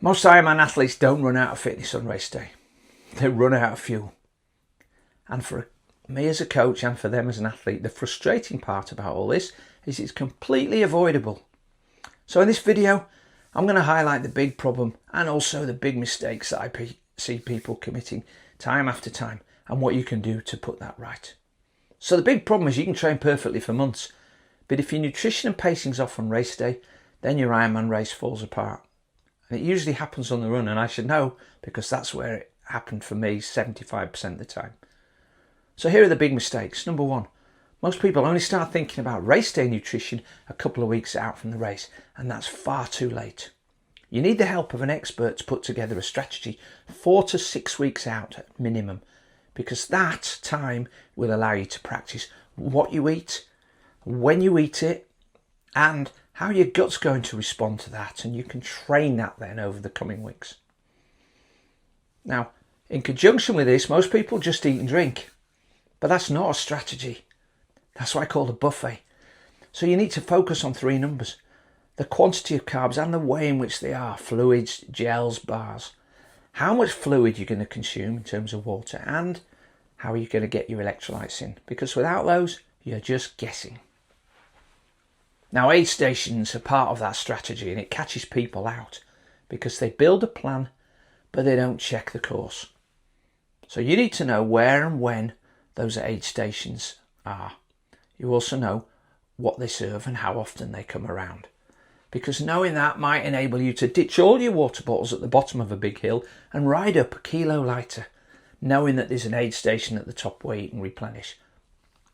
Most Ironman athletes don't run out of fitness on race day. They run out of fuel. And for me as a coach and for them as an athlete, the frustrating part about all this is it's completely avoidable. So in this video, I'm going to highlight the big problem and also the big mistakes that I see people committing time after time and what you can do to put that right. So the big problem is you can train perfectly for months, but if your nutrition and pacing's off on race day, then your Ironman race falls apart. And it usually happens on the run, and I should know because that's where it happened for me 75% of the time. So here are the big mistakes. Number one, most people only start thinking about race day nutrition a couple of weeks out from the race, and that's far too late. You need the help of an expert to put together a strategy 4 to 6 weeks out at minimum, because that time will allow you to practice what you eat, when you eat it, and how your gut's going to respond to that, and you can train that then over the coming weeks. Now, in conjunction with this, most people just eat and drink, but that's not a strategy. That's what I call a buffet. So you need to focus on 3 numbers: the quantity of carbs and the way in which they are, fluids, gels, bars. How much fluid you're going to consume in terms of water, and how are you going to get your electrolytes in, because without those, you're just guessing. Now, aid stations are part of that strategy, and it catches people out because they build a plan, but they don't check the course. So you need to know where and when those aid stations are. You also know what they serve and how often they come around, because knowing that might enable you to ditch all your water bottles at the bottom of a big hill and ride up a kilo lighter, knowing that there's an aid station at the top where you can replenish.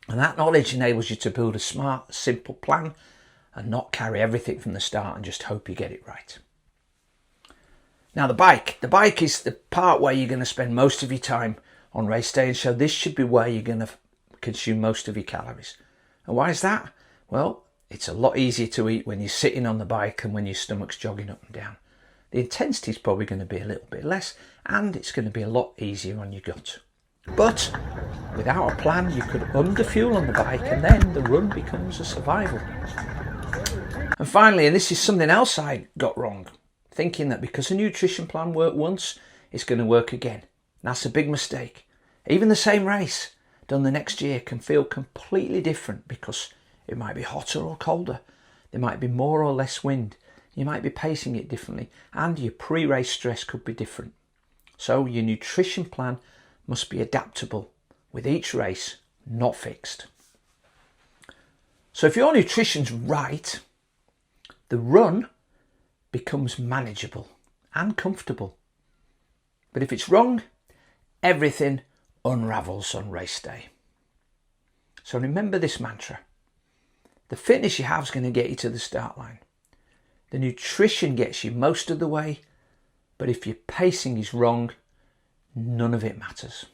And that knowledge enables you to build a smart, simple plan and not carry everything from the start and just hope you get it right. Now the bike is the part where you're going to spend most of your time on race day, and so this should be where you're going to consume most of your calories. And why is that? Well, it's a lot easier to eat when you're sitting on the bike than when your stomach's jogging up and down. The intensity is probably going to be a little bit less, and it's going to be a lot easier on your gut. But without a plan, you could underfuel on the bike, and then the run becomes a survival. And finally, and this is something else I got wrong, thinking that because a nutrition plan worked once, it's going to work again. That's a big mistake. Even the same race done the next year can feel completely different because it might be hotter or colder. There might be more or less wind. You might be pacing it differently, and your pre-race stress could be different. So your nutrition plan must be adaptable with each race, not fixed. So if your nutrition's right, the run becomes manageable and comfortable. But if it's wrong, everything unravels on race day. So remember this mantra. The fitness you have is going to get you to the start line. The nutrition gets you most of the way, but if your pacing is wrong, none of it matters.